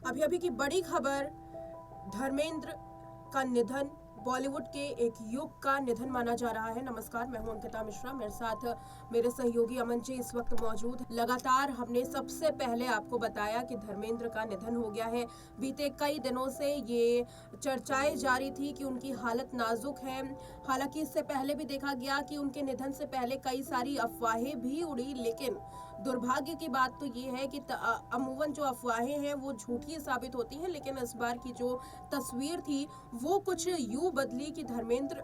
अभी अभी की बड़ी खबर, धर्मेंद्र का निधन। बॉलीवुड के एक युग का निधन माना जा रहा है। नमस्कार, मैं हूं अंकिता मिश्रा, मेरे साथ मेरे सहयोगी अमन जी इस वक्त मौजूद हैं। लगातार हमने सबसे पहले आपको बताया कि धर्मेंद्र का निधन हो गया है। बीते कई दिनों से ये चर्चाएं जारी थी कि उनकी हालत नाजुक है। हालांकि इससे पहले भी देखा गया कि उनके निधन से पहले कई सारी अफवाहें भी उड़ी, लेकिन दुर्भाग्य की बात तो ये है कि अमूमन जो अफवाहें हैं वो झूठी साबित होती हैं। लेकिन इस बार की जो तस्वीर थी वो कुछ यूं बदली कि धर्मेंद्र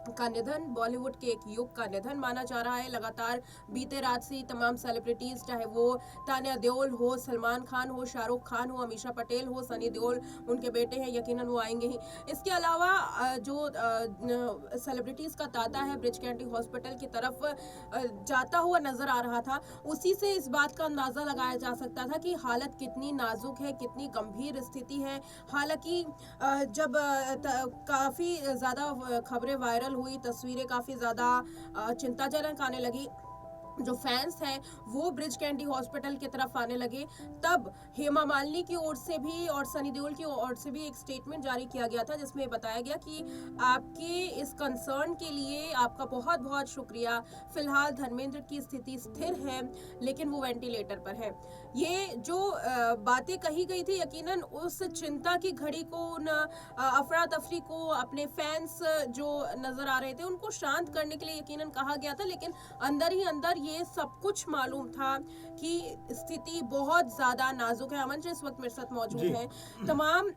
का निधन बॉलीवुड के एक युग का निधन माना जा रहा है। लगातार बीते रात से तमाम सेलिब्रिटीज, चाहे वो तान्या देओल हो, सलमान खान हो, शाहरुख खान हो, अमीषा पटेल हो, सनी देओल उनके बेटे हैं, यकीनन वो आएंगे ही। इसके अलावा जो सेलिब्रिटीज का तांता है ब्रिज कैंडी हॉस्पिटल की तरफ जाता हुआ नजर आ रहा था, उसी से इस बात का अंदाजा लगाया जा सकता था कि हालत कितनी नाजुक है, कितनी गंभीर स्थिति है। हालांकि जब काफी ज्यादा खबरें वायरल हुई, तस्वीरें काफी ज्यादा चिंताजनक आने लगी, जो फैंस हैं वो ब्रिज कैंडी हॉस्पिटल की तरफ आने लगे, तब हेमा मालिनी की ओर से भी और सनी देओल की ओर से भी एक स्टेटमेंट जारी किया गया था, जिसमें बताया गया कि आपके इस कंसर्न के लिए आपका बहुत बहुत शुक्रिया। फिलहाल धर्मेंद्र की स्थिति स्थिर है, लेकिन वो वेंटिलेटर पर है। ये जो बातें कही गई थी, यकीनन उस चिंता की घड़ी को, उन अफरा तफरी को, अपने फैंस जो नजर आ रहे थे उनको शांत करने के लिए यकीनन कहा गया था। लेकिन अंदर ही अंदर ये सब कुछ मालूम था कि स्थिति बहुत ज्यादा नाजुक है। अमन जी इस वक्त मेरे साथ मौजूद है। तमाम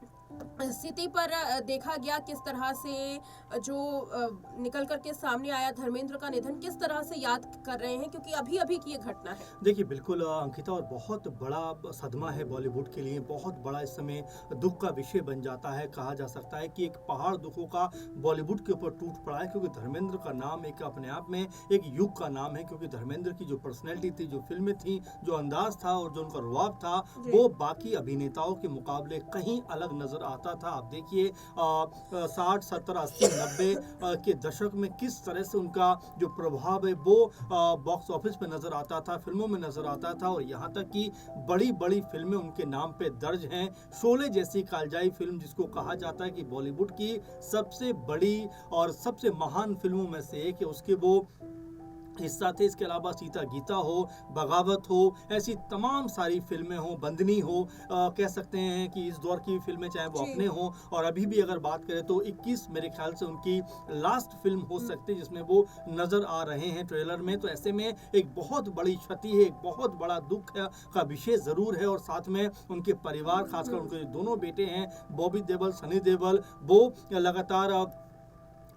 स्थिति पर देखा गया किस तरह से जो निकल करके सामने आया धर्मेंद्र का निधन, किस तरह से याद कर रहे हैं, क्योंकि अभी अभी की ये घटना है। देखिए बिल्कुल अंकिता, और बहुत बड़ा सदमा है बॉलीवुड के लिए, बहुत बड़ा इस समय दुख का विषय बन जाता है। कहा जा सकता है कि एक पहाड़ दुखों का बॉलीवुड के ऊपर टूट पड़ा है, क्योंकि धर्मेंद्र का नाम एक अपने आप में एक युग का नाम है। क्योंकि धर्मेंद्र की जो पर्सनैलिटी थी, जो फिल्में थी, जो अंदाज था और जो उनका रुआब था, वो बाकी अभिनेताओं के मुकाबले कहीं अलग नजर आता था। आप देखिए 60, 70, 80, 90 के दशक में किस तरह से उनका जो प्रभाव है वो बॉक्स ऑफिस पे नजर आता था, फिल्मों में नजर आता था, और यहाँ तक कि बड़ी बड़ी फिल्में उनके नाम पे दर्ज हैं। शोले जैसी कालजाई फिल्म, जिसको कहा जाता है कि बॉलीवुड की सबसे बड़ी और सबसे महान फिल्मों में से एक है, उसके वो हिस्सा थे। इसके अलावा सीता गीता हो, बगावत हो, ऐसी तमाम सारी फिल्में हो, बंदनी हो, कह सकते हैं कि इस दौर की फिल्में चाहे वो अपने हो, और अभी भी अगर बात करें तो 21 मेरे ख्याल से उनकी लास्ट फिल्म हो सकती है जिसमें वो नजर आ रहे हैं ट्रेलर में। तो ऐसे में एक बहुत बड़ी क्षति है, एक बहुत बड़ा दुख का विषय जरूर है। और साथ में उनके परिवार, खासकर उनके दोनों बेटे हैं बॉबी देओल, सनी देओल, वो लगातार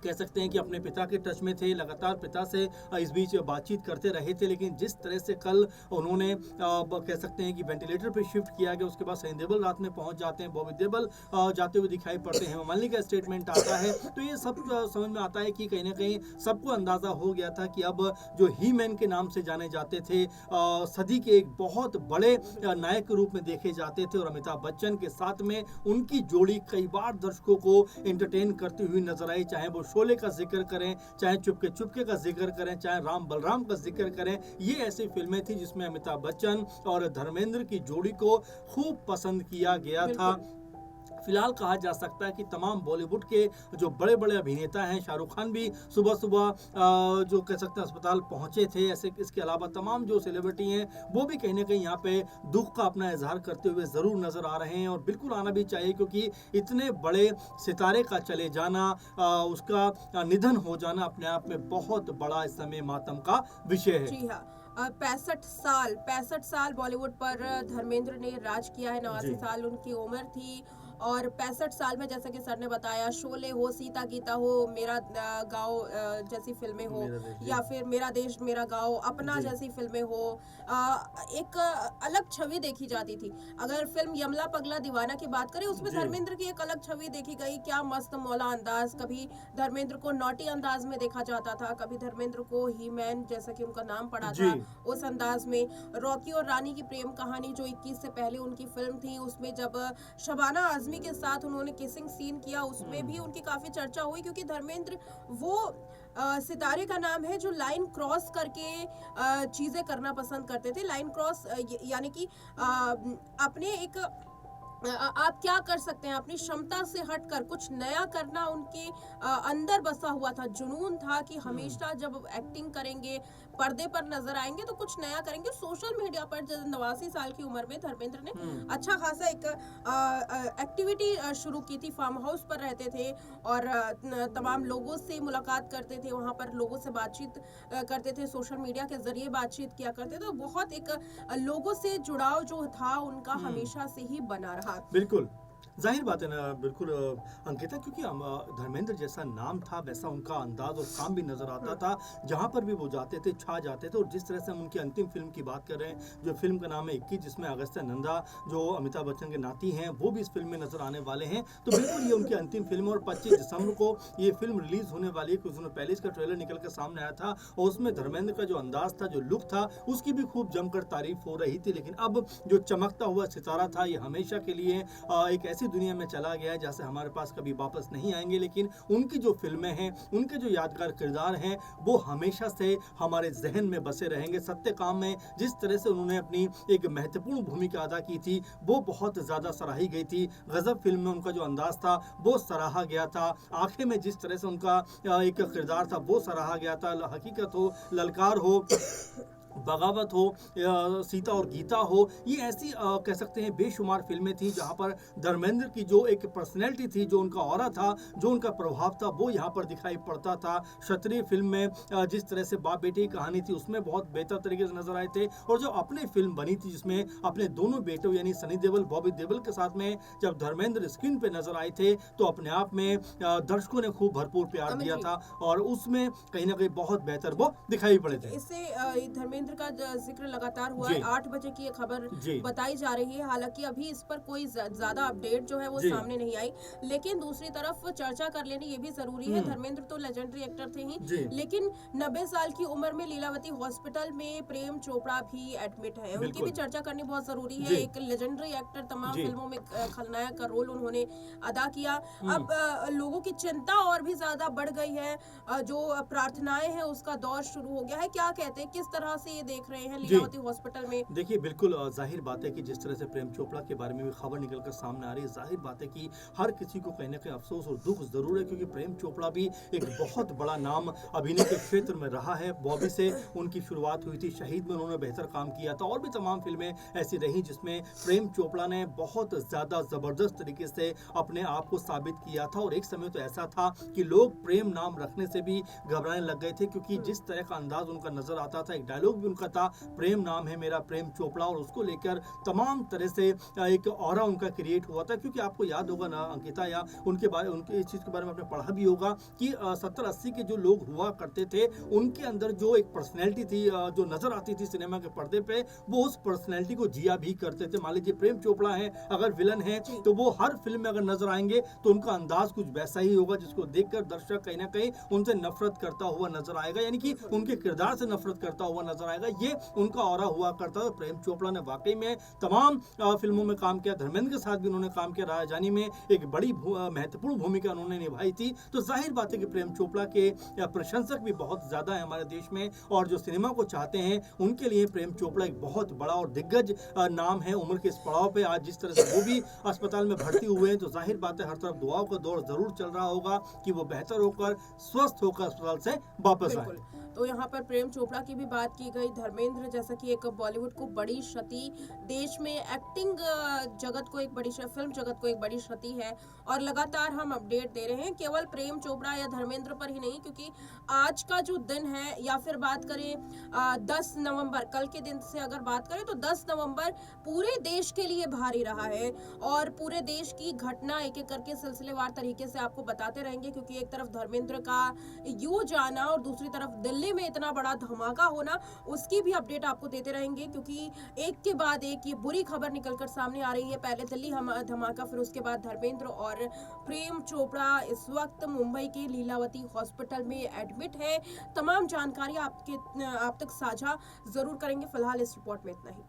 कह सकते हैं कि अपने पिता के टच में थे, लगातार पिता से इस बीच बातचीत करते रहे थे। लेकिन जिस तरह से कल उन्होंने कह सकते हैं कि वेंटिलेटर पे शिफ्ट किया गया, उसके बाद सनी देओल रात में पहुंच जाते हैं, बॉबी देओल जाते हुए दिखाई पड़ते हैं, मालिनी का स्टेटमेंट आता है, तो ये सब समझ में आता है कि कहीं ना कहीं सबको अंदाजा हो गया था कि अब जो ही मैन के नाम से जाने जाते थे, सदी के एक बहुत बड़े नायक के रूप में देखे जाते थे, और अमिताभ बच्चन के साथ में उनकी जोड़ी कई बार दर्शकों को एंटरटेन करती हुई नजर आई। चाहे वो शोले का जिक्र करें, चाहे चुपके चुपके का जिक्र करें, चाहे राम बलराम का जिक्र करें, ये ऐसी फिल्में थी जिसमें अमिताभ बच्चन और धर्मेंद्र की जोड़ी को खूब पसंद किया गया था। फिलहाल कहा जा सकता है कि तमाम बॉलीवुड के जो बड़े बड़े अभिनेता हैं, शाहरुख खान भी सुबह सुबह जो कह सकते हैं अस्पताल पहुंचे थे, ऐसे इसके अलावा तमाम जो सेलिब्रिटी हैं वो भी कहीं ना कहीं यहाँ पे दुख का अपना इजहार करते हुए ज़रूर नज़र आ रहे हैं। और बिल्कुल आना भी चाहिए, क्योंकि इतने बड़े सितारे का चले जाना, उसका निधन हो जाना अपने आप में बहुत बड़ा इस समय मातम का विषय है। जी हाँ, 65 साल बॉलीवुड पर धर्मेंद्र ने राज किया है। 89 साल उनकी उम्र थी, और 65 साल में, जैसा कि सर ने बताया, शोले हो, सीता गीता हो, मेरा गाँव जैसी फिल्में हो, या फिर मेरा देश मेरा गाँव, अपना जैसी फिल्में हो, एक अलग छवि देखी जाती थी। अगर फिल्म यमला पगला दीवाना की बात करें, उसमें धर्मेंद्र की एक अलग छवि देखी गई। क्या मस्त मौला अंदाज, कभी धर्मेंद्र को नॉटी अंदाज में देखा जाता था, कभी धर्मेंद्र को ही मैन, जैसा कि उनका नाम पड़ा था, उस अंदाज में। रॉकी और रानी की प्रेम कहानी जो 21 से पहले उनकी फिल्म थी, उसमें जब शबाना आजमी के साथ उन्होंने किसिंग सीन किया, उसमें भी उनकी काफी चर्चा हुई, क्योंकि धर्मेंद्र वो सितारे का नाम है जो लाइन क्रॉस करके चीजें करना पसंद करते थे। लाइन क्रॉस यानी कि अपने एक आप क्या कर सकते हैं अपनी क्षमता से हटकर कुछ नया करना उनके अंदर बसा हुआ था, जुनून था कि हुँ, हमेशा जब एक्टिंग करेंगे, पर्दे पर नजर आएंगे तो कुछ नया करेंगे। सोशल मीडिया पर 89 साल की उम्र में धर्मेंद्र ने हुँ। अच्छा खासा एक एक्टिविटी शुरू की थी। फार्म हाउस पर रहते थे और तमाम लोगों से मुलाकात करते थे, वहां पर लोगों से बातचीत करते थे, सोशल मीडिया के जरिए बातचीत किया करते थे। तो बहुत एक लोगों से जुड़ाव जो था उनका हुँ। हमेशा से ही बना रहा। बिल्कुल। ज़ाहिर बात है ना बिल्कुल अंकिता क्योंकि धर्मेंद्र जैसा नाम था वैसा उनका अंदाज़ और काम भी नज़र आता हुँ, था। जहाँ पर भी वो जाते थे, छा जाते थे और जिस तरह से हम उनकी अंतिम फ़िल्म की बात कर रहे हैं, जो फ़िल्म का नाम है 21 जिसमें अगस्त्य नंदा जो अमिताभ बच्चन के नाती हैं, वो भी इस फ़िल्म में नज़र आने वाले हैं। तो बिल्कुल ये उनकी अंतिम फ़िल्म है और 25 दिसंबर को ये फ़िल्म रिलीज़ होने वाली है। कुछ दिनों पहले इसका ट्रेलर निकल कर सामने आया था और उसमें धर्मेंद्र का जो अंदाज़ था, जो लुक था, उसकी भी खूब जमकर तारीफ़ हो रही थी। लेकिन अब जो चमकता हुआ सितारा था, ये हमेशा के लिए एक ऐसी दुनिया में चला गया है जहाँ से हमारे पास कभी वापस नहीं आएंगे। लेकिन उनकी जो फिल्में हैं, उनके जो यादगार किरदार हैं, वो हमेशा से हमारे जहन में बसे रहेंगे। सत्यकाम में जिस तरह से उन्होंने अपनी एक महत्वपूर्ण भूमिका अदा की थी, वो बहुत ज़्यादा सराही गई थी। गजब फिल्म में उनका जो अंदाज था वो सराहा गया था। आंखें में जिस तरह से उनका एक किरदार था वो सराहा गया था। हकीकत हो, ललकार हो, बगावत हो, सीता और गीता हो, ये ऐसी कह सकते हैं बेशुमार फिल्में थी जहाँ पर धर्मेंद्र की जो एक पर्सनैलिटी थी, जो उनका ऑरा था, जो उनका प्रभाव था, वो यहाँ पर दिखाई पड़ता था। क्षत्रिय फिल्म में जिस तरह से बाप बेटे की कहानी थी उसमें बहुत बेहतर तरीके से नजर आए थे और जो अपनी फिल्म बनी थी जिसमें अपने दोनों बेटों यानी सनी देओल, बॉबी देओल के साथ में जब धर्मेंद्र स्क्रीन पे नजर आए थे तो अपने आप में दर्शकों ने खूब भरपूर प्यार अमित दिया जी, था और उसमें कहीं ना कहीं बहुत बेहतर वो दिखाई पड़े ठीक है, थे। इससे धर्मेंद्र का जिक्र लगातार हुआ है। जी, 8 बजे की ये खबर जी, बताई जा रही है। हालांकि अभी इस पर कोई ज्यादा अपडेट जो है वो जी। सामने नहीं आई। लेकिन दूसरी तरफ चर्चा कर लेनी ये भी जरूरी है। हुँ, धर्मेंद्र तो लेजेंडरी एक्टर थे ही, जी, लेकिन 90 साल की उम्र में लीलावती हॉस्पिटल में प्रेम चोपड़ा भी एडमिट है। उनकी भी बिल्कुल। चर्चा करनी बहुत जरूरी है। जी, एक लेजेंडरी एक्टर, तमाम जी। फिल्मों में खलनायक का रोल उन्होंने अदा किया। हुँ। अब लोगों की चिंता और भी ज्यादा बढ़ गई है। जो प्रार्थनाएं हैं उसका दौर शुरू हो गया है। क्या कहते हैं, किस तरह से ये देख रहे हैं जी। लीलावती हॉस्पिटल में? देखिए, बिल्कुल ज़ाहिर बात है कि जिस तरह से प्रेम चोपड़ा के बारे में भी खबर निकल कर सामने आ रही है, ज़ाहिर बात है कि हर किसी को कहीं न कहीं अफ़सोस और दुःख ज़रूर है क्योंकि प्रेम चोपड़ा भी एक बहुत बड़ा नाम अभिनय के क्षेत्र में रहा है। बॉबी से उनकी शुरुआत हुई थी, शहीद में उन्होंने बेहतर काम किया था और भी तमाम फ़िल्में ऐसी रहीं जिसमें प्रेम चोपड़ा ने बहुत ज़्यादा ज़बरदस्त तरीके से अपने आप को साबित किया था और एक समय तो ऐसा था कि लोग प्रेम नाम रखने से भी घबराने लग गए थे क्योंकि जिस तरह का अंदाज़ उनका नज़र आता था, एक डायलॉग भी उनका था, प्रेम नाम है मेरा प्रेम चोपड़ा और उसको लेकर तमाम तरह से एक ऑरा उनका क्रिएट हुआ था क्योंकि आपको याद होगा ना अंकिता या उनके इस चीज़ के बारे में आपने पढ़ा भी होगा कि 70-80 के जो लोग हुआ करते थे उनके अंदर जो एक पर्सनैलिटी थी जो नज़र आती थी सिनेमा के पर्दे पे वो उस पर्सनैलिटी को जिया भी करते थे। मान लीजिए प्रेम चोपड़ा है अगर विलन है जी, तो वो हर फिल्म में अगर नजर आएंगे तो उनका अंदाज कुछ वैसा ही होगा जिसको देखकर दर्शक कहीं ना कहीं उनसे नफरत करता हुआ नजर आएगा, यानी कि उनके किरदार से नफरत करता हुआ नजर आएगा। ये उनका ऑरा हुआ करता था। प्रेम चोपड़ा ने वाकई में तमाम फिल्मों में काम किया, धर्मेंद्र के साथ भी उन्होंने काम किया, राजानी में एक बड़ी महत्वपूर्ण भूमिका उन्होंने निभाई थी। तो जाहिर बात है कि प्रेम चोपड़ा के प्रशंसक भी बहुत ज्यादा है हमारे देश में और जो सिनेमा को चाहते हैं उनके लिए प्रेम चोपड़ा एक बहुत बड़ा और दिग्गज नाम है। उम्र के इस पड़ाव पे आज जिस तरह से वो भी अस्पताल में भर्ती हुए हैं तो जाहिर बात है हर तरफ दुआओं का दौर जरूर चल रहा होगा कि वो बेहतर होकर स्वस्थ होकर अस्पताल से वापस आए। बिल्कुल। तो यहाँ पर प्रेम चोपड़ा की भी बात की गई। धर्मेंद्र जैसा कि एक बॉलीवुड को बड़ी क्षति, देश में एक्टिंग जगत को एक बड़ी फिल्म जगत को एक बड़ी क्षति है और लगातार हम अपडेट दे रहे हैं केवल प्रेम चोपड़ा या धर्मेंद्र पर ही नहीं, क्योंकि आज का जो दिन है या फिर बात करें 10 नवंबर कल के दिन से अगर बात करें तो 10 नवंबर पूरे देश के लिए भारी रहा है और पूरे देश की घटना एक एक करके सिलसिलेवार तरीके से आपको बताते रहेंगे, क्योंकि एक तरफ धर्मेंद्र का यू जाना और दूसरी तरफ दिल्ली में इतना बड़ा धमाका होना, उसकी भी अपडेट आपको देते रहेंगे क्योंकि एक के बाद एक ये बुरी खबर निकलकर सामने आ रही है। पहले दिल्ली धमाका, फिर उसके बाद धर्मेंद्र और प्रेम चोपड़ा इस वक्त मुंबई के लीलावती हॉस्पिटल में एडमिट है। तमाम जानकारी आप तक साझा जरूर करेंगे। फिलहाल इस रिपोर्ट में इतना ही।